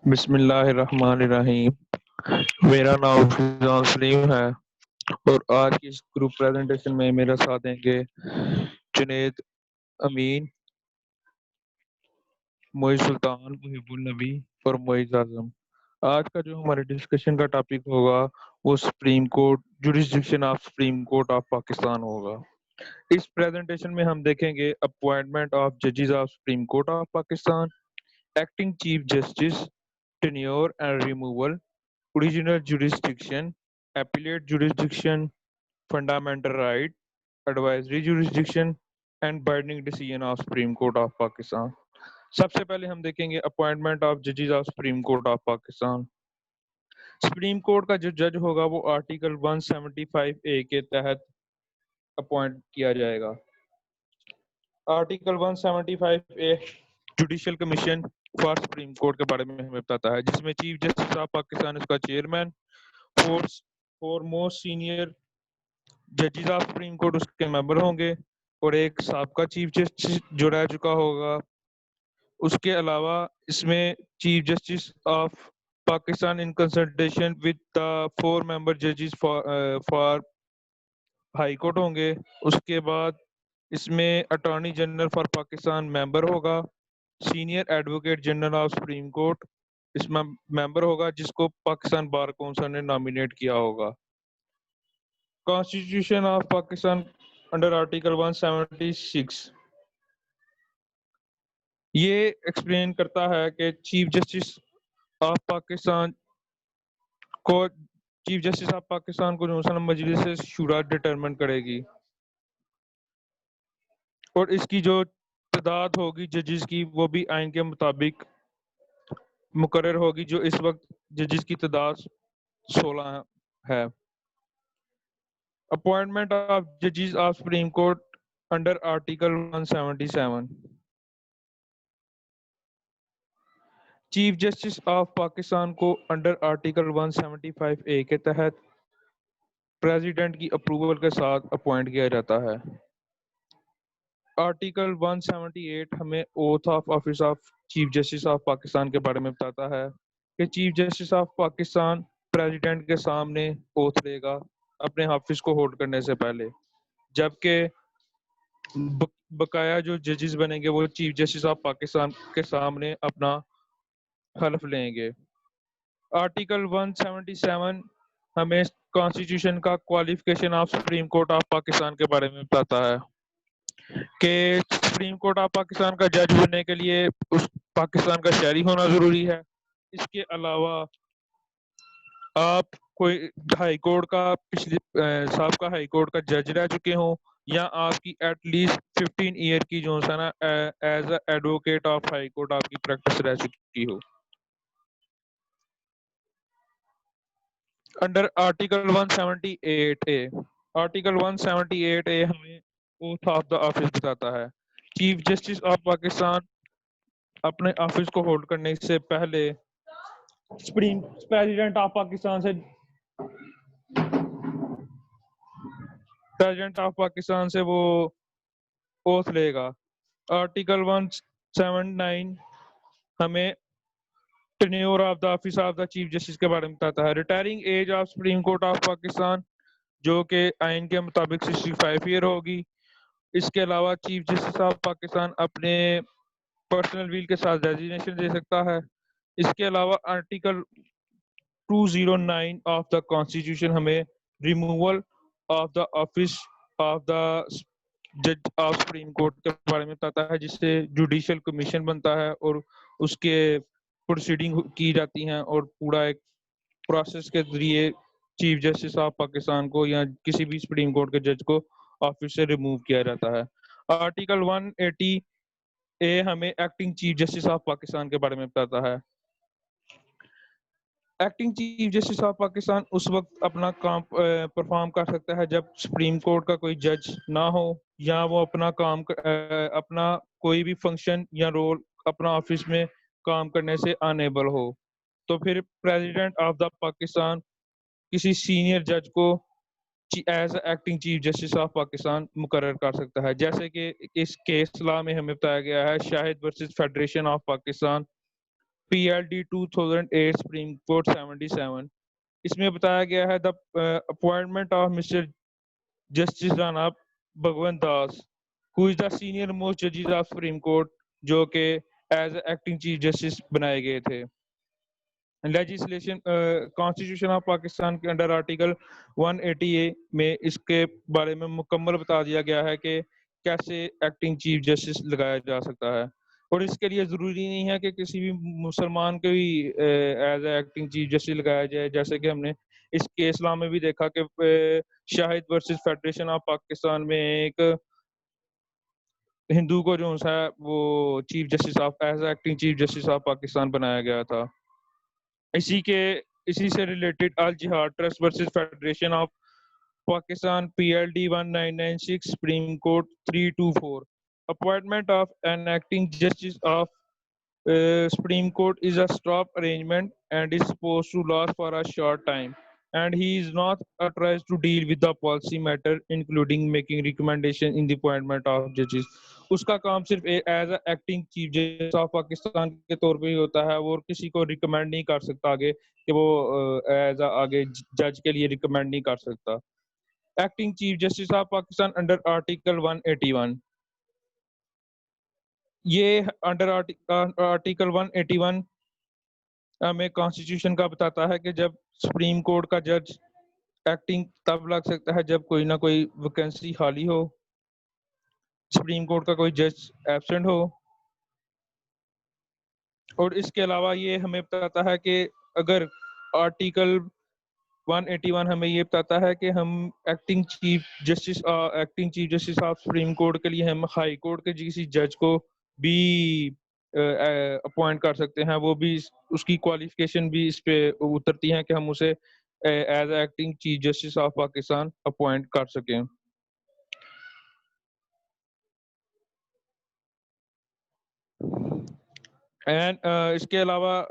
بسم اللہ الرحمن الرحیم۔ میرا نام فیضان سلیم ہے اور آج کی اس گروپ پریزنٹیشن میں میرا ساتھ دیں گے جنید امین، معیز سلطان، محب النبی اور معیز اعظم۔ آج کا جو ہمارے ڈسکشن کا ٹاپک ہوگا وہ supreme court, jurisdiction of supreme court of Pakistan ہوگا۔ اس پریزنٹیشن میں ہم دیکھیں گے اپوائنٹمنٹ آف ججز of supreme court of Pakistan, acting chief justice, tenure and removal, original jurisdiction, appellate jurisdiction, fundamental right, advisory jurisdiction and binding decision of Supreme Court of Pakistan۔ سب سے پہلے ہم دیکھیں گے اپوائنٹمنٹ آف ججز of supreme court of Pakistan. Supreme court کا جو جج ہوگا وہ آرٹیکل 175A کے تحت اپوائنٹ کیا جائے گا۔ Article 175A judicial commission for supreme court کے بارے میں ہمیں بتاتا ہے، جس میں چیف جسٹس آف پاکستان اس کا چیئرمین، فور موسٹ سینئر ججز آف سپریم کورٹ اس کے ممبر ہوں گے اور ایک سابقہ چیف جسٹس جو رہ چکا ہوگا۔ اس کے علاوہ اس میں chief justice of Pakistan in consultation with the 4 ممبر ججز فار ہائی کورٹ ہوں گے۔ اس کے بعد اس میں attorney general for Pakistan member ہوگا، senior advocate general of supreme court اس میں ممبر ہوگا جس کو پاکستان بار کونسل نے نامینیٹ کیا ہوگا۔ Constitution of Pakistan under article 176 یہ ایکسپلین کرتا ہے کہ چیف جسٹس آف پاکستان کو جو مجلس شورا ڈٹرمن کرے گی اور اس کی جو تعداد ہوگی ججز کی وہ بھی آئین کے مطابق مقرر ہوگی، جو اس وقت ججز کی تعداد 16 ہے۔ اپوائنٹمنٹ آف ججز of supreme court under article 177 chief justice of Pakistan کو انڈر آرٹیکل 175A کے تحت پریزیڈنٹ کی اپروول کے ساتھ اپوائنٹ کیا جاتا ہے۔ آرٹیکل 178 ہمیں oath of office of chief justice of Pakistan کے بارے میں بتاتا ہے کہ chief justice of Pakistan president کے سامنے اوتھ لے گا اپنے آفس کو ہولڈ کرنے سے پہلے، جبکہ بقایا جو ججز بنیں گے وہ چیف جسٹس آف پاکستان کے سامنے اپنا حلف لیں گے۔ آرٹیکل 177 ہمیں کانسٹیٹیوشن کا qualification of supreme court of Pakistan کے بارے میں بتاتا ہے کہ سپریم کورٹ آف پاکستان کا جج بننے کے لیے اس پاکستان کا شہری ہونا ضروری ہے۔ اس کے علاوہ آپ کوئی ہائی کورٹ کا سابقہ ہائی کورٹ کا جج رہ چکے ہوں یا آپ کی ایٹ لیسٹ 15 ایئر کی جو ہے نا as a advocate of high court آپ کی پریکٹس رہ چکی ہو۔ Under article 178A article 178A ہمیں اوتھ آف دا آفس بتاتا ہے۔ چیف جسٹس آف پاکستان اپنے آفس کو ہولڈ کرنے سے پہلے پریزیڈنٹ آف پاکستان سے وہ اوتھ لے گا۔ آرٹیکل 179 ہمیں tenure of the office of the chief justice کے بارے میں بتاتا ہے۔ Retiring age of supreme court of Pakistan جو کہ آئین کے مطابق 65 ایئر ہوگی۔ اس کے علاوہ چیف جسٹس آف پاکستان اپنے پرسنل ویل کے ساتھ ریزگنیشن دے سکتا ہے۔ اس کے علاوہ آرٹیکل 209 آف دا کانسٹیٹیوشن ہمیں removal of the office of دا جج آف سپریم کورٹ کے بارے میں بتاتا ہے، جس سے جوڈیشل کمیشن بنتا ہے اور اس کے پروسیڈنگ کی جاتی ہیں اور پورا ایک پروسیس کے ذریعے چیف جسٹس آف پاکستان کو یا کسی بھی سپریم کورٹ کے جج کو آفس سے ریموو کیا جاتا ہے۔ آرٹیکل 180A ہمیں acting chief justice of Pakistan کے بارے میں بتاتا ہے۔ Acting chief justice of Pakistan اس وقت اپنا کام پرفارم کر سکتا ہے جب سپریم کورٹ کا کوئی جج نہ ہو یا وہ اپنا کام اپنا کوئی بھی فنکشن یا رول اپنا آفس میں کام کرنے سے انیبل ہو، تو پھر پریزیڈنٹ آف دا پاکستان کسی سینئر جج کو as acting chief justice of Pakistan مقرر کر سکتا ہے. جیسے کہ اس کیس لا میں ہمیں بتایا گیا ہے Shahid versus federation of Pakistan PLD 2008 supreme court 77. اس میں بتایا گیا ہے the appointment of mister justice Rana Bhagwant Das who is the senior most judges of Supreme Court جو کہ ایز ایکٹنگ چیف جسٹس بنائے گئے تھے. لیجسلیشن کانسٹیٹیوشن آف پاکستان کے انڈر آرٹیکل 180A میں اس کے بارے میں مکمل بتا دیا گیا ہے کہ کیسے ایکٹنگ چیف جسٹس لگایا جا سکتا ہے. اور اس کے لیے ضروری نہیں ہے کہ کسی بھی مسلمان کو بھی ایز ایکٹنگ چیف جسٹس لگایا جائے. جیسے کہ ہم نے اس کیس لا میں بھی دیکھا کہ Shahid versus federation of Pakistan میں ایک ہندو کو جو ہے وہ chief justice of as acting chief justice of Pakistan بنایا گیا تھا. اسی سے related Al Jihad trust versus federation of Pakistan PLD 1996 supreme court 324. Appointment of an acting justice of Supreme Court is a stop arrangement and is supposed to last for a short time, and he is not authorized to deal with the policy matter including making recommendation in the appointment of judges. اس کا کام صرف as a acting chief justice of Pakistan کے طور پہ ہی ہوتا ہے. وہ کسی کو ریکمینڈ نہیں کر سکتا آگے کہ وہ ایز آگے جج کے لیے ریکمینڈ نہیں کر سکتا. Acting chief justice of Pakistan under article 181. یہ انڈر آرٹیکل 181 ہمیں کانسٹیٹیوشن کا بتاتا ہے کہ جب سپریم کورٹ کا جج ایکٹنگ تب لگ سکتا ہے جب کوئی نہ کوئی ویکینسی خالی ہو, سپریم کورٹ کا کوئی جج ایبسنٹ ہو. اور اس کے علاوہ یہ ہمیں بتاتا ہے کہ اگر آرٹیکل 181 ہمیں یہ بتاتا ہے کہ ہم acting chief justice of supreme court کے لیے ہم ہائی کورٹ کے کسی جج کو بھی اپوائنٹ کر سکتے ہیں. وہ بھی اس کی کوالیفیکیشن بھی اس پہ اترتی ہیں کہ ہم اسے as acting chief justice of Pakistan appoint کر سکیں. اینڈ اس کے علاوہ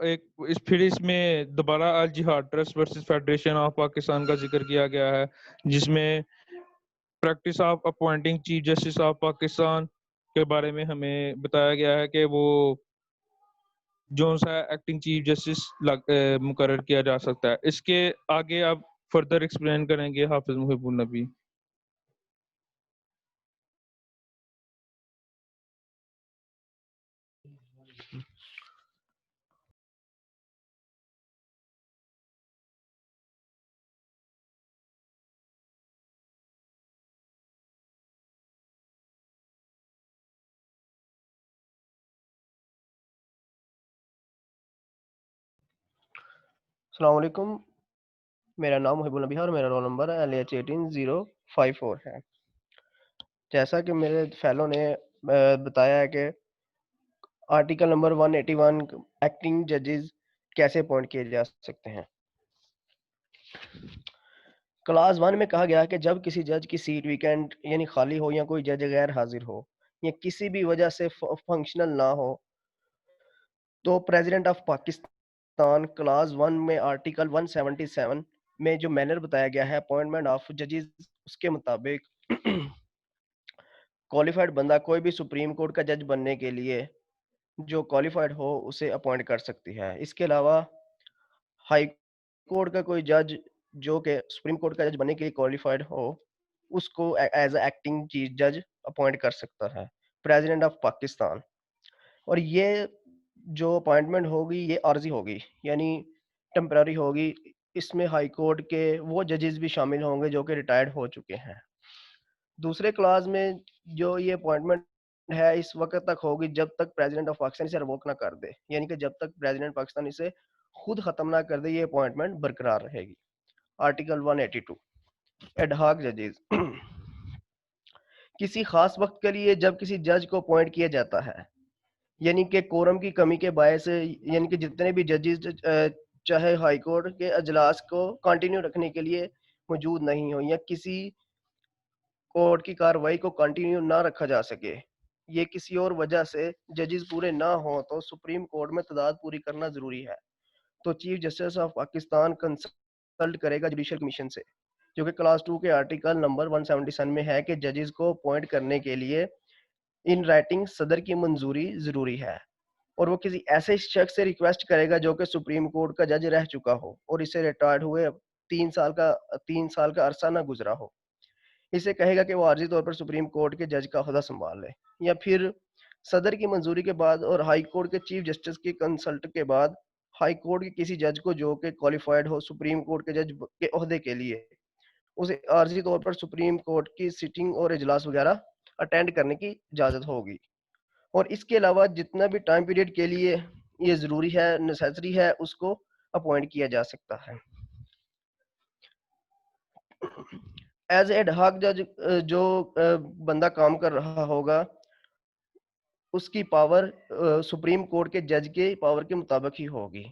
پھر اس میں دوبارہ Al Jihad trust versus federation of Pakistan کا ذکر کیا گیا ہے, جس میں practice of appointing chief justice of Pakistan کے بارے میں ہمیں بتایا گیا ہے کہ وہ جو سا ایکٹنگ چیف جسٹس مقرر کیا جا سکتا ہے. اس کے آگے آپ فردر ایکسپلین کریں گے حافظ محب النبی. السلام علیکم, میرا نام محب النبی ہے اور میرا رول نمبر LH18054 ہے. جیسا کہ میرے فیلو نے بتایا ہے کہ آرٹیکل نمبر 181 ایکٹنگ ججز کیسے اپوائنٹ کیے جا سکتے ہیں. کلاس 1 میں کہا گیا کہ جب کسی جج کی سیٹ ویکینڈ یعنی خالی ہو یا کوئی جج غیر حاضر ہو یا کسی بھی وجہ سے فنکشنل نہ ہو تو پریزیڈنٹ آف پاکستان کلاس 1 میں آرٹیکل 177 میں جو مینر بتایا گیا ہے اپوائنٹمنٹ آف ججز, اس کے مطابق کوالیفائڈ بندہ کوئی بھی سپریم کورٹ کا جج بننے کے لیے جو کوالیفائڈ ہو اسے اپوائنٹ کر سکتی ہے. اس کے علاوہ ہائی کورٹ کا کوئی جج جو کہ سپریم کورٹ کا جج بننے کے لیے کوالیفائڈ ہو اس کو ایز اے ایکٹنگ چیف جج اپوائنٹ کر سکتا ہے پریزیڈنٹ آف پاکستان. اور یہ جو اپوائنٹمنٹ ہوگی یہ عارضی ہوگی یعنی ٹیمپرری ہوگی. اس میں ہائی کورٹ کے وہ ججز بھی شامل ہوں گے جو کہ ریٹائرڈ ہو چکے ہیں. دوسرے کلاس میں جو یہ اپوائنٹمنٹ ہے اس وقت تک ہوگی جب تک پریزیڈنٹ آف پاکستان اسے ریووک نہ کر دے, یعنی کہ جب تک پریزیڈنٹ پاکستان اسے خود ختم نہ کر دے یہ اپوائنٹمنٹ برقرار رہے گی. آرٹیکل 182 ایڈ ہاک ججز. کسی خاص وقت کے لیے جب کسی جج کو اپوائنٹ کیا جاتا ہے یعنی کہ کورم کی کمی کے باعث یعنی کہ جتنے بھی ججز چاہے ہائی کورٹ کے اجلاس کو کنٹینیو رکھنے کے لیے موجود نہیں ہو یا کسی کورٹ کی کارروائی کو کنٹینیو نہ رکھا جا سکے, یہ کسی اور وجہ سے ججز پورے نہ ہوں تو سپریم کورٹ میں تعداد پوری کرنا ضروری ہے. تو chief justice of Pakistan consult کرے گا جوڈیشل کمیشن سے. جو کہ کلاس 2 کے آرٹیکل نمبر 177 میں ہے کہ ججز کو اپوائنٹ کرنے کے لیے ان رائٹنگ صدر کی منظوری ضروری ہے، اور وہ کسی ایسے شخص سے ریکویسٹ کرے گا جو کہ سپریم کورٹ کا جج رہ چکا ہو اور اسے ریٹائرڈ ہوئے 3 سال کا عرصہ نہ گزرا ہو۔ اسے کہے گا کہ وہ عارضی طور پر سپریم کورٹ کے جج کا عہدہ سنبھال لے، یا پھر صدر کی منظوری کے بعد اور ہائی کورٹ کے چیف جسٹس کی کنسلٹ کے بعد ہائی کورٹ کے کسی جج کو جو کہ کوالیفائڈ ہو سپریم کورٹ کے جج کے عہدے کے لیے، اسے عارضی طور پر سپریم کورٹ کی سیٹنگ اور اجلاس وغیرہ اٹینڈ کرنے کی اجازت ہوگی۔ اور اس کے علاوہ جتنا بھی ٹائم پیریڈ کے لیے یہ ضروری ہے، نیسیسری ہے، اس کو اپوائنٹ کیا جا سکتا ہے۔ ایز ایڈ ہاک جج جو بندہ کام کر رہا ہوگا اس کی پاور سپریم کورٹ کے جج کے پاور کے مطابق ہی ہوگی۔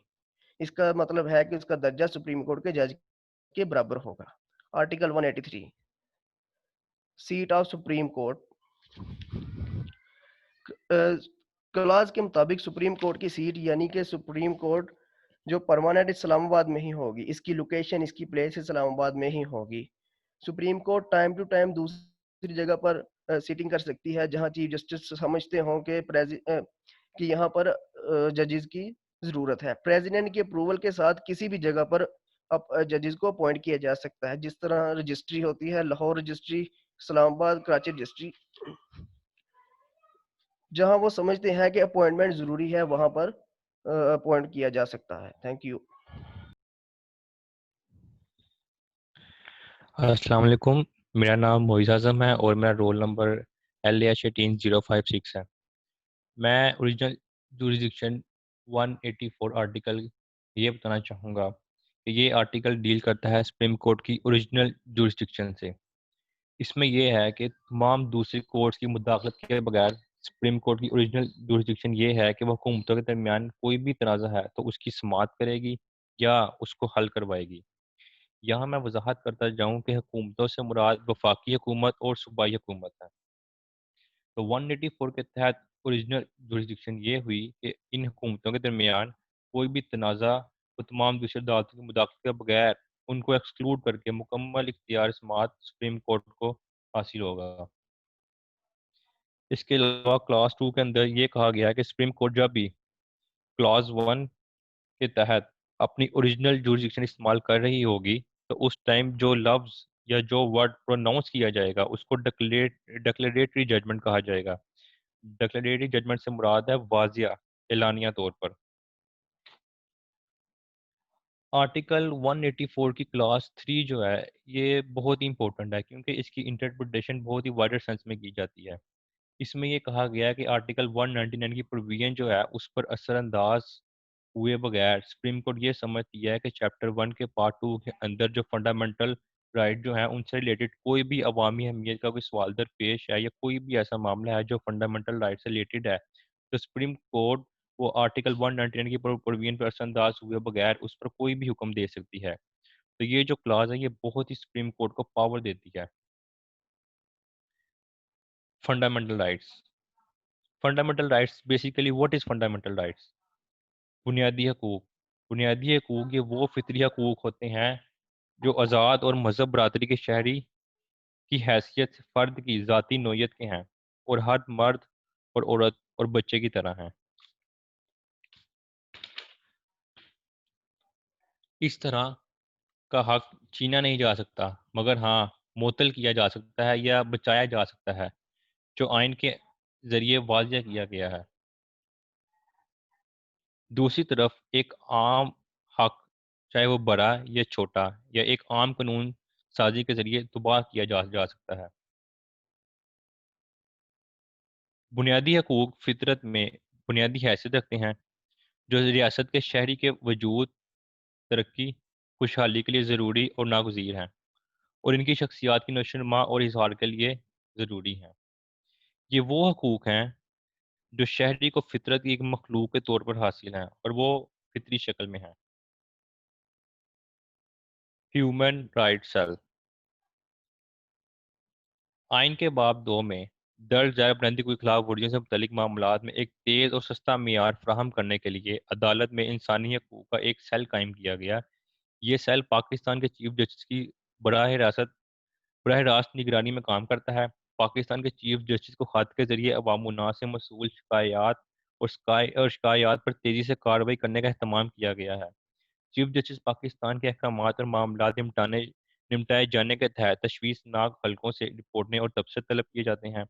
اس کا مطلب ہے کہ اس کا درجہ سپریم کورٹ کے جج کے برابر ہوگا۔ Article 183 seat of supreme court clause کے مطابق سپریم کورٹ کی سیٹ یعنی کہ سپریم کورٹ جو پرماننٹ اسلام آباد میں ہی ہوگی، اس کی لوکیشن، اس کی پلیس اسلام آباد میں ہی ہوگی۔ Supreme court time to time دوسری جگہ پر سیٹنگ کر سکتی ہے جہاں چیف جسٹس سمجھتے ہوں کہ یہاں پر ججز کی ضرورت ہے۔ پریزیڈنٹ کی اپروول کے ساتھ کسی بھی جگہ پر ججز کو اپوائنٹ کیا جا سکتا ہے، جس طرح رجسٹری ہوتی ہے، لاہور رجسٹری، اسلام آباد، کراچی رجسٹری، جہاں وہ سمجھتے ہیں کہ اپوائنٹمنٹ ضروری ہے وہاں پر اپوائنٹ کیا جا سکتا ہے۔ Thank you. السلام علیکم، میرا نام معیز اعظم ہے اور میرا رول نمبر LH18056 ہے۔ میں اوریجنل جوریسڈکشن 184 آرٹیکل یہ بتانا چاہوں گا کہ یہ آرٹیکل ڈیل کرتا ہے سپریم کورٹ کی اوریجنل جوریسڈکشن سے۔ اس میں یہ ہے کہ تمام دوسری کورٹس کی مداخلت کے بغیر سپریم کورٹ کی اوریجنل جوریسڈکشن یہ ہے کہ وہ حکومتوں کے درمیان کوئی بھی تنازع ہے تو اس کی سماعت کرے گی یا اس کو حل کروائے گی۔ یہاں میں وضاحت کرتا جاؤں کہ حکومتوں سے مراد وفاقی حکومت اور صوبائی حکومت ہے۔ تو 184 کے تحت اوریجنل جوریسڈکشن یہ ہوئی کہ ان حکومتوں کے درمیان کوئی بھی تنازع وہ تمام دوسری عدالتوں کی مداخلت کے بغیر ان کو ایکسکلوڈ کر کے مکمل اختیار سماعت سپریم کورٹ کو حاصل ہوگا۔ اس کے علاوہ کلاس 2 کے اندر یہ کہا گیا ہے کہ سپریم کورٹ جب بھی کلاس 1 کے تحت اپنی اوریجنل جوریسڈکشن استعمال کر رہی ہوگی تو اس ٹائم جو لفظ یا جو ورڈ پروناؤنس کیا جائے گا اس کو ڈکلیریٹری ججمنٹ کہا جائے گا۔ ڈکلیریٹری ججمنٹ سے مراد ہے واضح اعلانیہ طور پر۔ آرٹیکل 184 کی کلاس 3 جو ہے یہ بہت ہی امپورٹنٹ ہے کیونکہ اس کی انٹرپریٹیشن بہت ہی وائڈر سینس میں کی جاتی ہے۔ اس میں یہ کہا گیا ہے کہ آرٹیکل 199 کی پروویژن جو ہے اس پر اثر انداز ہوئے بغیر سپریم کورٹ یہ سمجھتی ہے کہ چیپٹر 1 کے پارٹ 2 کے اندر جو فنڈامنٹل رائٹ جو ہیں ان سے ریلیٹڈ کوئی بھی عوامی اہمیت کا کوئی سوال درپیش ہے یا کوئی بھی ایسا معاملہ ہے جو فنڈامنٹل رائٹ سے ریلیٹڈ ہے تو سپریم کورٹ وہ آرٹیکل 199 کی پروویژن پر اثر انداز ہوئے بغیر اس پر کوئی بھی حکم دے سکتی ہے۔ تو یہ جو کلاز ہے یہ بہت ہی سپریم کورٹ کو پاور دیتی ہے۔ Fundamental rights, fundamental rights basically what is fundamental rights? بنیادی حقوق۔ بنیادی حقوق یہ وہ فطری حقوق ہوتے ہیں جو آزاد اور مذہب برادری کے شہری کی حیثیت سے فرد کی ذاتی نوعیت کے ہیں اور ہر مرد اور عورت اور بچے کی طرح ہیں۔ اس طرح کا حق چھینا نہیں جا سکتا مگر ہاں معطل کیا جا سکتا ہے یا بچایا جا سکتا ہے جو آئین کے ذریعے واضح کیا گیا ہے۔ دوسری طرف ایک عام حق چاہے وہ بڑا یا چھوٹا یا ایک عام قانون سازی کے ذریعے تباہ کیا جا سکتا ہے۔ بنیادی حقوق فطرت میں بنیادی حیثیت رکھتے ہیں جو ریاست کے شہری کے وجود، ترقی، خوشحالی کے لیے ضروری اور ناگزیر ہیں اور ان کی شخصیات کی نشو و نما اور اظہار کے لیے ضروری ہیں۔ یہ وہ حقوق ہیں جو شہری کو فطرت کی ایک مخلوق کے طور پر حاصل ہیں اور وہ فطری شکل میں ہیں۔ ہیومن رائٹ سیل آئین کے باب 2 میں درج ذیل بلندی کی خلاف ورزیوں سے متعلق معاملات میں ایک تیز اور سستا معیار فراہم کرنے کے لیے عدالت میں انسانی حقوق کا ایک سیل قائم کیا گیا۔ یہ سیل پاکستان کے چیف جسٹس کی براہ راست نگرانی میں کام کرتا ہے۔ پاکستان کے چیف جسٹس کو خط کے ذریعے عوام الناس سے موصول شکایات پر تیزی سے کارروائی کرنے کا اہتمام کیا گیا ہے۔ چیف جسٹس پاکستان کے احکامات اور معاملات نمٹائے جانے کے تحت تشویشناک حلقوں سے رپورٹیں اور تبصرے طلب کیے جاتے ہیں۔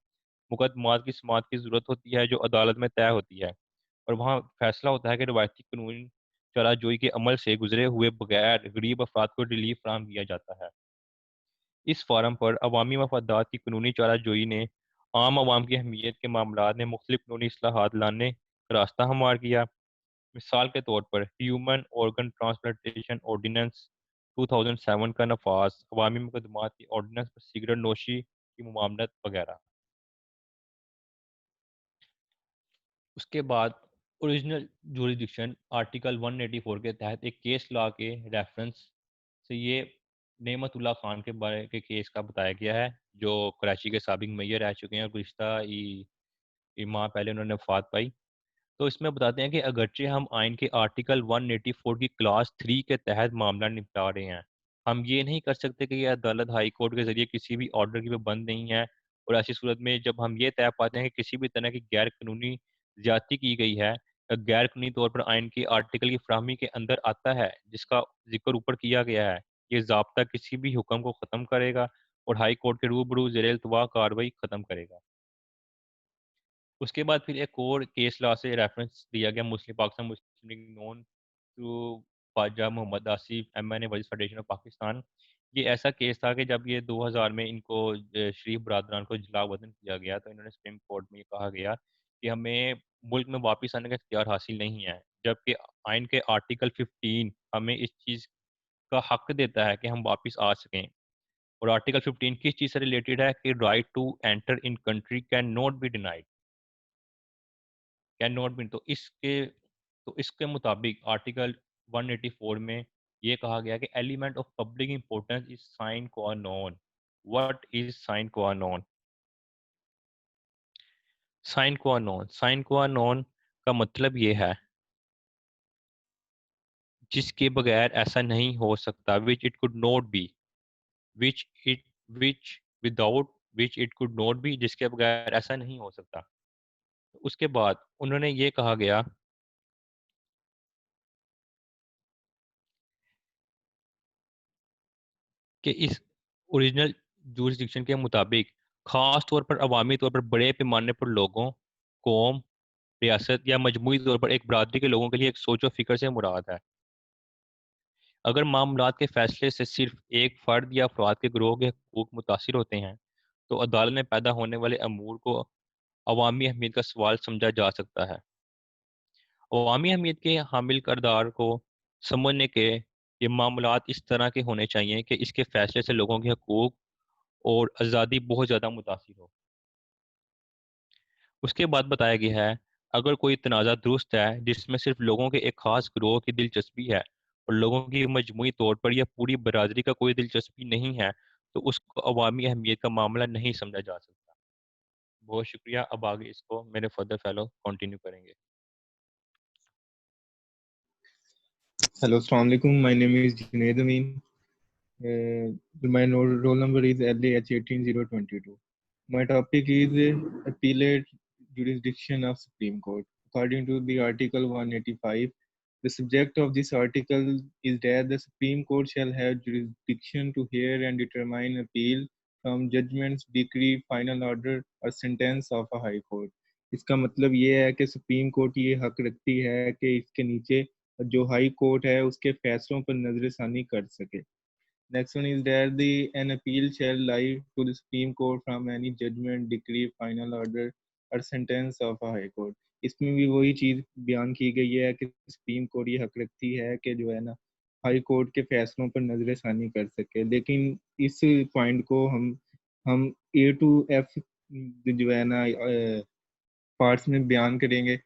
مقدمات کی سماعت کی ضرورت ہوتی ہے جو عدالت میں طے ہوتی ہے، اور وہاں فیصلہ ہوتا ہے کہ روایتی قانون چارہ جوئی کے عمل سے گزرے ہوئے بغیر غریب افراد کو ریلیف فراہم کیا جاتا ہے۔ اس فارم پر عوامی مفادات کی قانونی چارہ جوئی نے عام عوام کی اہمیت کے معاملات میں مختلف قانونی اصلاحات لانے کا راستہ ہموار کیا۔ مثال کے طور پر ہیومن آرگن ٹرانسپلانٹیشن آرڈیننس 2007 کا نفاذ، عوامی مقدمات کی آرڈیننس پر سگریٹ نوشی کی ممانعت وغیرہ۔ اس کے بعد اوریجنل جوریڈکشن آرٹیکل 184 کے تحت ایک کیس لا کے ریفرنس سے یہ نعمت اللہ خان کے بارے کے کیس کا بتایا گیا ہے، جو کراچی کے سابق میئر رہ چکے ہیں اور گزشتہ ماہ پہلے انہوں نے وفات پائی۔ تو اس میں بتاتے ہیں کہ اگرچہ ہم آئین کے آرٹیکل 184 کی کلاس 3 کے تحت معاملہ نپٹا رہے ہیں، ہم یہ نہیں کر سکتے کہ یہ عدالت ہائی کورٹ کے ذریعے کسی بھی آرڈر کی پابند نہیں ہے، اور ایسی صورت میں جب ہم یہ طے پاتے ہیں کہ کسی بھی طرح کی غیر قانونی زیادتی کی گئی ہے یا غیر قانونی طور پر آئین کی آرٹیکل کی فراہمی کے اندر آتا ہے جس کا ذکر اوپر کیا گیا ہے، یہ ضابطہ کسی بھی حکم کو ختم کرے گا اور ہائی کورٹ کے روبرو زیر التوا کارروائی ختم کرے گا۔ اس کے بعد پھر ایک اور کیس لا سے ریفرنس دیا گیا Pakistan Muslim League Noon to Khawaja Muhammad Asif M N A وزیر فیڈریشن آف پاکستان۔ یہ ایسا کیس تھا کہ جب یہ 2000 میں ان کو شریف برادران کو اجلاء وطن کیا گیا تو انہوں نے سپریم کورٹ میں یہ کہا گیا کہ ہمیں ملک میں واپس آنے کا اختیار حاصل نہیں ہے، جبکہ آئین کے آرٹیکل 15 ہمیں اس چیز کا حق دیتا ہے کہ ہم واپس آ سکیں۔ اور آرٹیکل 15 کس چیز سے ریلیٹڈ ہے کہ right to enter in country cannot be denied, cannot be. تو اس کے مطابق آرٹیکل 184 میں یہ کہا گیا کہ element of public importance is sine qua non۔ What is sine qua non؟ Sine qua non، sine qua non کا مطلب یہ ہے جس کے بغیر ایسا نہیں ہو سکتا، which it could not be، which without which it could not be، جس کے بغیر ایسا نہیں ہو سکتا۔ اس کے بعد انہوں نے یہ کہا گیا کہ اس اوریجنل جورسڈکشن کے مطابق خاص طور پر عوامی طور پر بڑے پیمانے پر لوگوں، قوم، ریاست یا مجموعی طور پر ایک برادری کے لوگوں کے لیے ایک سوچ و فکر سے مراد ہے۔ اگر معاملات کے فیصلے سے صرف ایک فرد یا افراد کے گروہ کے حقوق متاثر ہوتے ہیں تو عدالت میں پیدا ہونے والے امور کو عوامی اہمیت کا سوال سمجھا جا سکتا ہے۔ عوامی اہمیت کے حامل کردار کو سمجھنے کے یہ معاملات اس طرح کے ہونے چاہیے کہ اس کے فیصلے سے لوگوں کے حقوق اور آزادی بہت زیادہ متاثر ہو۔ اس کے بعد بتایا گیا ہے اگر کوئی تنازع درست ہے جس میں صرف لوگوں کے ایک خاص گروہ کی دلچسپی ہے اور لوگوں کی مجموعی طور پر یا پوری برادری کا کوئی دلچسپی نہیں ہے تو اس کو عوامی اہمیت کا معاملہ نہیں سمجھا جا سکتا۔ بہت شکریہ۔ اب آگے اس کو میرے فردر فیلو کنٹینیو کریں گے۔ Hello, Assalamu alaikum. My name is Junaid Amin. My roll number is LAH18022. My topic is appellate jurisdiction of Supreme Court. According to the Article 185, the subject of this article is that the Supreme Court shall have jurisdiction to hear and determine appeal from judgments, decree, final order or sentence of a high court. اس کا مطلب یہ ہے کہ supreme court یہ حق رکھتی ہے کہ اس کے نیچے جو ہائی کورٹ ہے اس کے فیصلوں پر نظر ثانی کر سکے۔ Next one is that an appeal shall lie to the Supreme Court from any judgment, decree, final order or sentence of a high court. اس میں بھی وہی چیز بیان کی گئی ہے کہ سپریم کورٹ یہ حق رکھتی ہے کہ جو ہے نا ہائی کورٹ کے فیصلوں پر نظر ثانی کر سکے، لیکن اس پوائنٹ کو ہم اے ٹو ایف جو ہے نا پارٹس میں بیان کریں گے۔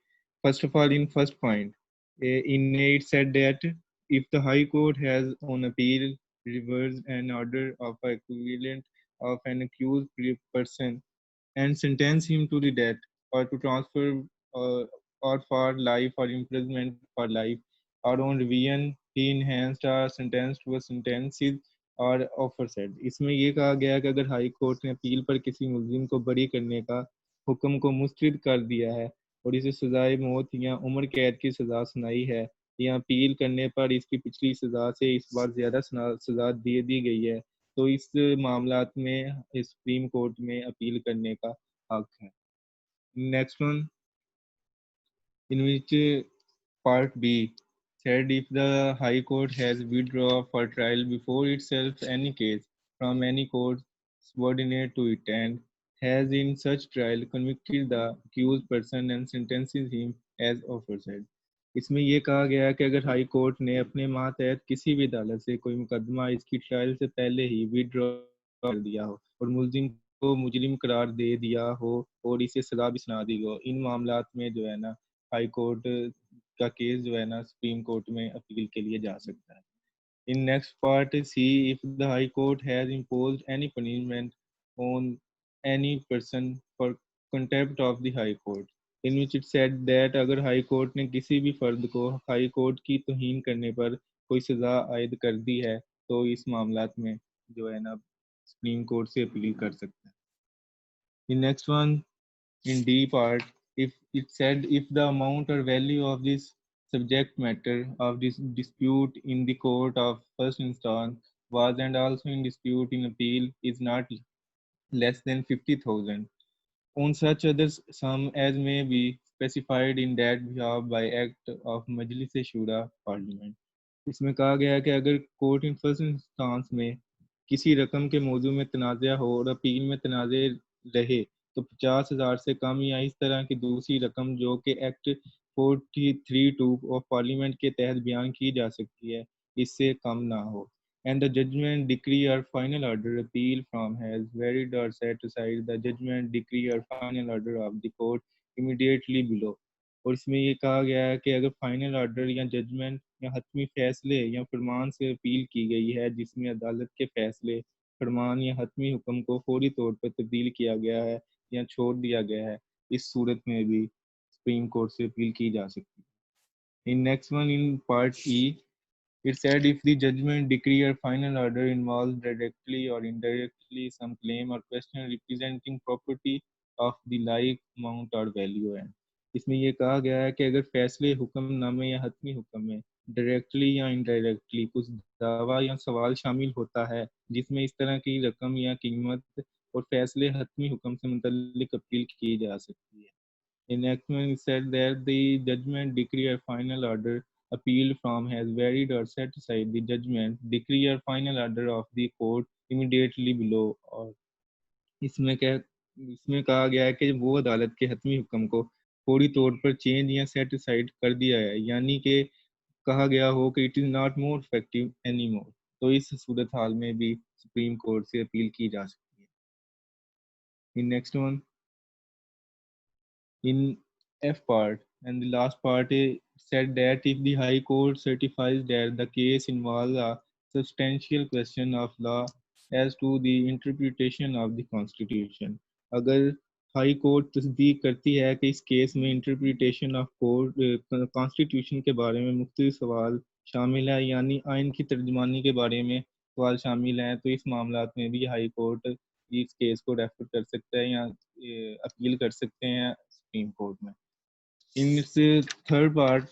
First of all, in first point, in it said that if the High Court has on appeal reversed an order of equivalent of an accused person and sentence him to the death or to transfer or for life or imprisonment for life, or on revision he enhanced or sentenced to a sentence اور offer set. اس میں یہ کہا گیا کہ اگر high court نے appeal پر کسی ملزم کو بری کرنے کا حکم کو مسترد کر دیا ہے اور اسے سزائے موت یا عمر قید کی سزا سنائی ہے یا اپیل کرنے پر اس کی پچھلی سزا سے اس بار زیادہ سزا دی گئی ہے تو اس معاملات میں سپریم کورٹ میں اپیل کرنے کا حق ہے. Next one in which part B said if the High Court has withdraw for trial before itself any case from any court subordinate to it and has in such trial convicted the accused person and sentences him as aforesaid. اس میں یہ کہا گیا کہ اگر high court نے اپنے ماتحت کسی بھی عدالت سے کوئی مقدمہ اس کی ٹرائل سے پہلے ہی وڈرا کر دیا ہو اور ملزم کو مجرم قرار دے دیا ہو اور اسے سزا بھی سنا دی ہو، ان معاملات میں جو ہے نا ہائی کورٹ کا کیس جو ہے نا سپریم کورٹ میں اپیل کے لیے جا سکتا ہے. In next part, see if the High Court has imposed any punishment on any person for contempt of the High Court, in which it said that اگر ہائی کورٹ نے کسی بھی فرد کو ہائی کورٹ کی توہین کرنے پر کوئی سزا عائد کر دی ہے تو اس معاملات میں جو ہے نا سپریم کورٹ سے اپیل کر سکتا ہے. The next one in D part, if it said if the amount or value of this subject matter of this dispute in the court of first instance was and also in dispute in appeal is not less than 50,000 on such other sum as may be specified in that behalf by act of Majlis Shura Parliament. اس میں کہا گیا ہے کہ اگر court in first instance میں کسی رقم کے موضوع میں تنازع ہو اور اپیل میں تنازع رہے تو 50,000 سے کم یا اس طرح کی دوسری رقم جو کہ ایکٹ 43(2) آف پارلیمنٹ کے تحت بیان کی جا سکتی ہے اس سے کم نہ ہو. And the judgment, decree or final order appeal from has varied or set aside the judgment, decree or final order of the court immediately below. اور اس میں یہ کہا گیا ہے کہ اگر فائنل آرڈر یا ججمنٹ یا حتمی فیصلے یا فرمان سے اپیل کی گئی ہے جس میں عدالت کے فیصلے، فرمان یا حتمی حکم کو فوری طور پر تبدیل کیا گیا ہے یا چھوڑ دیا گیا ہے، اس صورت میں بھی سپریم کورٹ سے اپیل کی جا سکتی ہے. In next one in part E, it said if the judgment, decree or final order involves directly or indirectly some claim or question representing property of the like amount or value and اس میں یہ کہا گیا ہے کہ اگر فیصلے، حکم نامے یا حتمی حکم میں ڈائریکٹلی یا انڈائریکٹلی کچھ دعویٰ یا سوال شامل ہوتا ہے جس میں اس طرح کی رقم یا قیمت اور فیصلے حتمی حکم سے متعلق اپیل کی جا سکتی ہے. Enactment said that the judgment, decree or final order appealed from has varied or set aside the judgment, decree or final order of the court immediately below. اور اس میں کہا گیا ہے کہ وہ عدالت کے حتمی حکم کو فوری طور پر چینج یا سیٹ اسائڈ کر دیا ہے، یعنی کہ کہا گیا ہو کہ it is not more effective any more, تو اس صورتحال میں بھی سپریم کورٹ سے اپیل کی جا سکتی ہے. Next one in F part, and the last part said that if the High Court certifies that the case involves a substantial question of law as to the interpretation of the Constitution, اگر high court تصدیق کرتی ہے کہ اس case میں interpretation of constitution کے بارے میں مختلف سوال شامل ہے، یعنی آئین کی ترجمانی کے بارے میں سوال شامل ہیں، تو اس معاملات میں بھی ہائی کورٹ اس کیس کو ریفر کر سکتا ہے یا اپیل کر سکتے ہیں سپریم کورٹ میں. In its third part,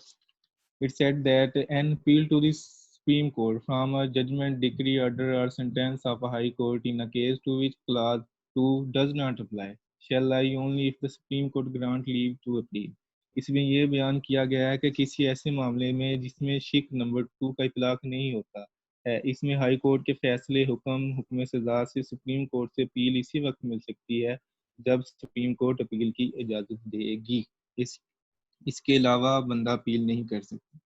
it said that an appeal to the Supreme Court from a judgment, decree, order or sentence of a high court in a case to which clause 2 does not apply shall lie only if the Supreme Court grant leave to appeal. اس میں یہ بیان کیا گیا ہے کہ کسی ایسے معاملے میں جس میں شق نمبر 2 کا اطلاق نہیں ہوتا ہے، اس میں ہائی کورٹ کے فیصلے، حکم سزا سے سپریم کورٹ سے اپیل اسی وقت مل سکتی ہے جب سپریم کورٹ اپیل کی اجازت دے گی، اس کے علاوہ بندہ اپیل نہیں کر سکتا.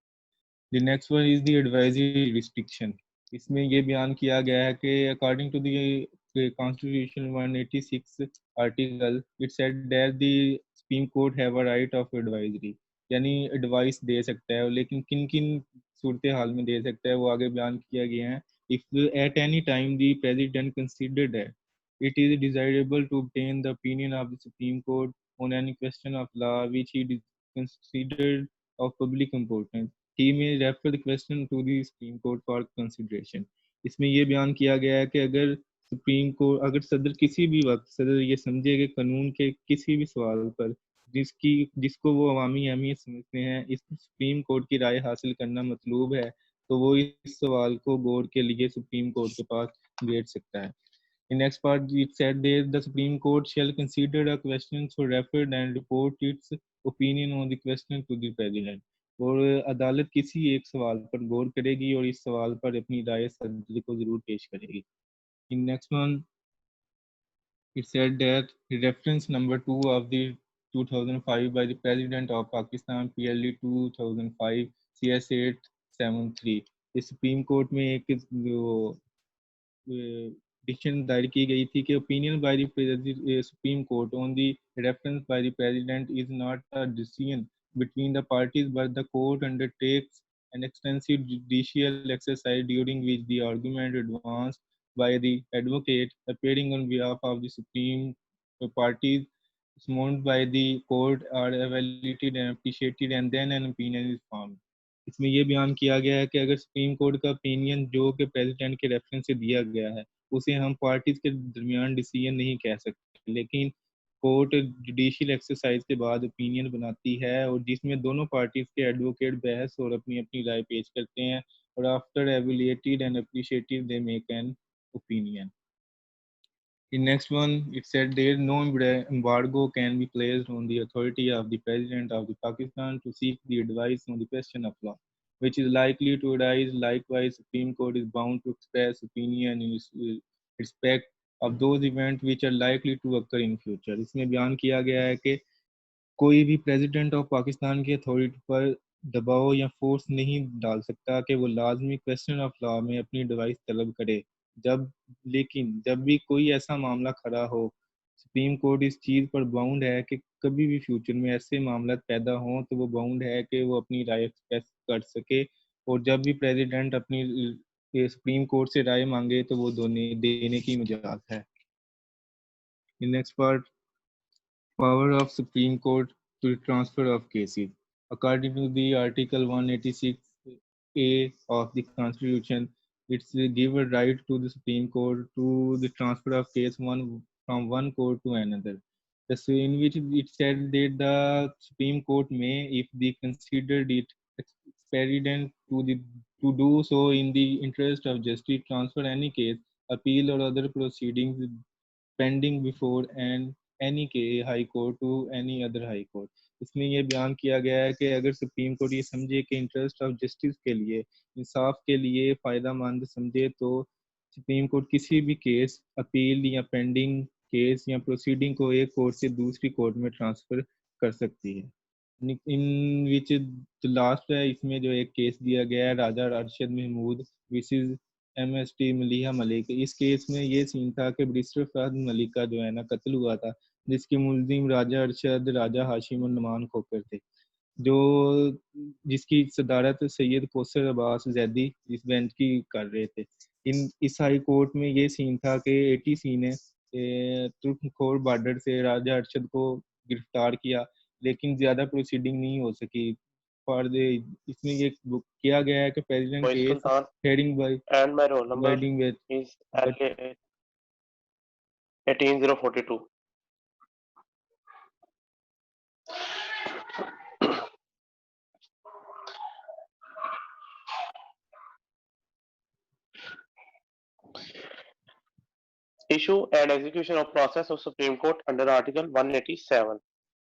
The next one is the advisory restriction. اس میں یہ بیان کیا گیا ہے کہ according to the Constitution 186 article, it said that the Supreme Court have a right of advisory، یعنی ایڈوائس دے سکتا ہے، لیکن کن کن صورتحال میں دے سکتا ہے وہ آگے بیان کیا گیا ہے. If at any time the President considered that it is desirable to obtain the opinion of the Supreme Court on any question of law which he considered of public importance, he may refer the question to the Supreme Court for consideration. اس میں یہ بیان کیا گیا ہے کہ اگر supreme court اگر صدر کسی بھی وقت صدر یہ سمجھے کہ قانون کے کسی بھی سوال پر جس کو وہ عوامی اہمیت سمجھتے ہیں اس سپریم کورٹ کی رائے حاصل کرنا مطلوب ہے تو وہ اس سوال کو غور کے لیے سپریم کورٹ کے پاس بھیج سکتا ہے. In next part, it said that the Supreme Court shall consider a question so referred and report its opinion on the question to the President. اور عدالت کسی ایک سوال پر غور کرے گی اور اس سوال پر اپنی رائے صدر کو ضرور پیش کرے گی. In next one, it said that reference number 2 of the 2005 by the President of Pakistan PLE 2005 CS 873. Us supreme court میں ایک جو ڈسیشن دائر کی گئی تھی کہ opinion by the Supreme Court on the reference by the President is not a decision between the parties but the court undertakes an extensive judicial exercise during which the argument advanced by the advocate appearing on behalf of the Supreme parties summoned by the court are evaluated and appreciated and then an opinion is formed. اس میں یہ بیان کیا گیا ہے کہ اگر supreme court کا opinion جو کہ پریزیڈنٹ کے ریفرنس سے دیا گیا ہے اسے ہم پارٹیز کے درمیان ڈیسیژن نہیں کہہ سکتے، لیکن کورٹ جوڈیشیل ایکسرسائز کے بعد اوپینین بناتی ہے اور جس میں دونوں پارٹیز کے ایڈوکیٹ بحث اور اپنی اپنی رائے پیش کرتے ہیں اور after evaluated and appreciated they make an opinion. In next one, it said there no embargo can be placed on the authority of the President of the Pakistan to seek the advice on the question of law, which is likely to arise. Likewise, Supreme Court is bound to express opinion in respect of those events which are likely to occur in future. اس میں بیان کیا گیا ہے کہ کوئی بھی president of Pakistan کی authority پر دباؤ یا فورس نہیں ڈال سکتا کہ وہ لازمی کویسچن آف لا میں اپنی ایڈوائس طلب کرے. لیکن جب بھی کوئی ایسا معاملہ کھڑا ہو سپریم کورٹ اس چیز پر باؤنڈ ہے کہ کبھی بھی فیوچر میں ایسے معاملات پیدا ہوں تو وہ باؤنڈ ہے کہ وہ اپنی رائے ایکسپریس کر سکے اور جب بھی پریزیڈنٹ اپنی سپریم کورٹ سے رائے مانگے تو وہ دینے کی مجاز ہے. Next part power of Supreme Court to transfer of cases. According to the Article 186A of the Constitution, it's give a right to the Supreme Court to the transfer of case from one court to another. In which it said that the Supreme Court may, if they considered it expedient to do so in the interest of justice, transfer any case, appeal or other proceedings pending before any high court to any other high court. اس میں یہ بیان کیا گیا ہے کہ اگر supreme court یہ سمجھے کہ انٹرسٹ آف جسٹس کے لیے انصاف کے لیے فائدہ مند سمجھے تو سپریم کورٹ کسی بھی کیس اپیل یا پینڈنگ کیس یا پروسیڈنگ کو ایک کورٹ سے دوسری کورٹ میں ٹرانسفر کر سکتی ہے. ان وچ لاسٹ ہے اس میں جو ایک کیس دیا گیا ہے Raja Arshad Mahmood versus M S T Maliha Malik. اس کیس میں یہ سین تھا کہ بریسٹر فہد ملک کا جو ہے نا قتل ہوا تھا جس کے ملزم راجہ ارشد راجہ ہاشم النعمان کھوکر تھے جس کی صدارت سید کوثر عباس زیدی اس بینچ کی کر رہے تھے. اس ہائی کورٹ میں یہ سین تھا کہ ایٹی سی نے ترکنکھور بارڈر سے راجہ ارشد کو گرفتار کیا لیکن زیادہ پروسیڈنگ نہیں ہو سکی. اس میں یہ کیا گیا ہے کہ president case heading by and my roll number wedding with is LA 18042. Issue and execution of process of Supreme Court under Article 187.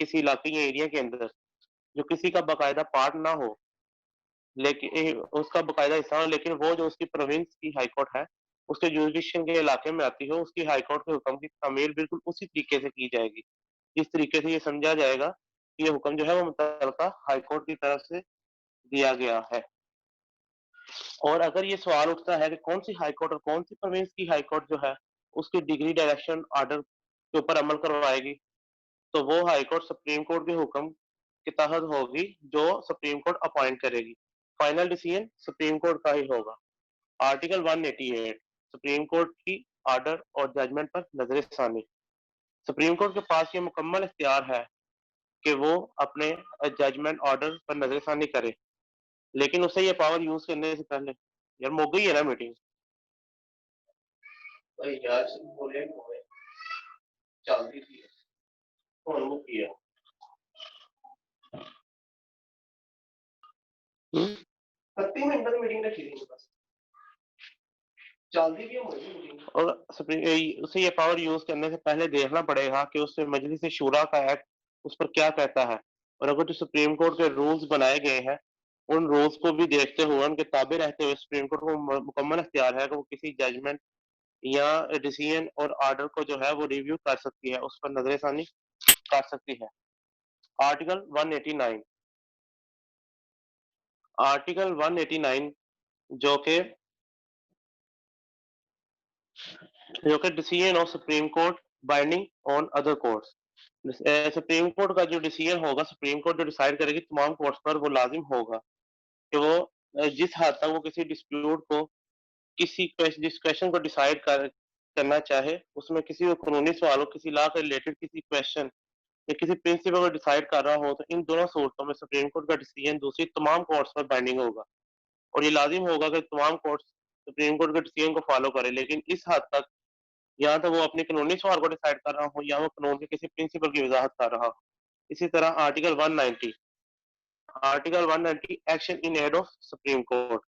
کسی علاقے یا ایریا کے اندر جو کسی کا باقاعدہ پارٹ نہ ہو لیکن اس کا باقاعدہ حصہ ہو، لیکن وہ جو اس کی پروونس کی ہائی کورٹ ہے اس کے جوریڈکشن کے علاقے میں آتی ہو، اس کی ہائی کورٹ کے حکم کی تعمیل بالکل اسی طریقے سے کی جائے گی جس طریقے سے یہ سمجھا جائے گا کہ یہ حکم جو ہے وہ متعلقہ ہائی کورٹ کی طرف سے دیا گیا ہے۔ اور اگر یہ سوال اٹھتا ہے کہ کون سی ہائی کورٹ اور کون سی پروونس کی ہائی کورٹ جو ہے اس کی ڈگری ڈائریکشن آرڈر کے اوپر عمل کروائے گی، تو وہ ہائی کورٹ سپریم کورٹ کے حکم کے تحت ہوگی جو سپریم کورٹ اپوائنٹ کرے گی۔ فائنل ڈیسیژن سپریم کورٹ کا ہی ہوگا۔ آرٹیکل 188 سپریم کورٹ کی آرڈر اور ججمنٹ پر نظر ثانی۔ سپریم کورٹ کے پاس یہ مکمل اختیار ہے کہ وہ اپنے ججمنٹ آرڈر پر نظر ثانی کرے، لیکن اسے یہ پاور یوز کرنے سے پہلے یار مک گئی ہے نا میٹنگ چلتی تھی کیا 30 منٹ کی میٹنگ رکھی تھی بس چلتی بھی اور اسے یہ پاور یوز کرنے سے پہلے دیکھنا پڑے گا کہ اس سے مجلس شورا کا ایکٹ اس پر کیا کہتا ہے، اور اگر جو سپریم کورٹ کے رولز بنائے گئے ہیں ان رولز کو بھی دیکھتے ہوئے ان کے تابع رہتے ہوئے سپریم کورٹ کو مکمل اختیار ہے کہ وہ کسی ججمنٹ یا ڈیسیژن اور آرڈر کو جو ہے وہ ریویو کر سکتی ہے، اس پر نظر ثانی کر سکتی ہے۔ آرٹیکل 189 آرٹیکل 189 جو کہ decision of supreme court binding on other courts, supreme court کا جو ڈیسیژن ہوگا سپریم کورٹ جو ڈیسائیڈ کرے گی تمام کورٹس پر وہ لازم ہوگا کہ وہ جس حد تک وہ کسی ڈسپیوٹ کو کسی جس کویشچن کو ڈیسائیڈ کرنا چاہے اس میں کسی قانونی سوال ہو، کسی لا سے ریلیٹڈ کسی کویشچن یا کسی پرنسپل کو ڈیسائیڈ کر رہا ہو، تو ان دونوں صورتوں میں سپریم کورٹ کا ڈیسیژن دوسری تمام کورٹس پر بائنڈنگ ہوگا اور یہ لازم ہوگا کہ تمام کورٹس سپریم کورٹ کے ڈیسیژن کو فالو کرے، لیکن اس حد تک یا تو وہ اپنے قانونی سوال کو ڈیسائیڈ کر رہا ہو یا وہ قانون کے کسی پرنسپل کی وضاحت کر رہا ہو۔ اسی طرح article 190 action in aid of supreme court,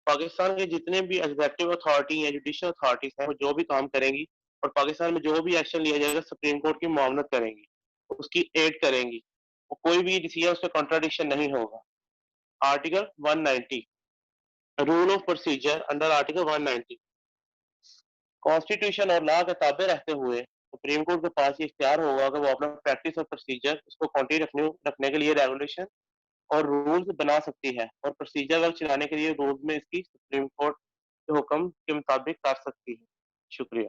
Pakistan کے جتنے بھی ایگزیکٹو اتھارٹی یا جوڈیشل اتھارٹیز ہیں وہ جو بھی کام کریں گی اور پاکستان میں جو بھی ایکشن لیا جائے گا سپریم کورٹ کی معاونت کریں گی، اس کی ایڈ کریں گی، کوئی بھی ڈیسیژن اس پہ کنٹراڈکشن نہیں ہوگا۔ Article 190 rule of procedure under article 190 constitution اور لا کے تابع رہتے ہوئے سپریم کورٹ کے پاس یہ اختیار ہوگا کہ وہ اپنا پریکٹس اور پروسیجر اس کو کنٹینیو رکھنے کے لیے ریگولیشن اور رولز بنا سکتی ہے اور پروسیجر ورک چلانے کے لیے رولز میں اس کی سپریم کورٹ کے حکم کے مطابق کر سکتی ہے۔ شکریہ۔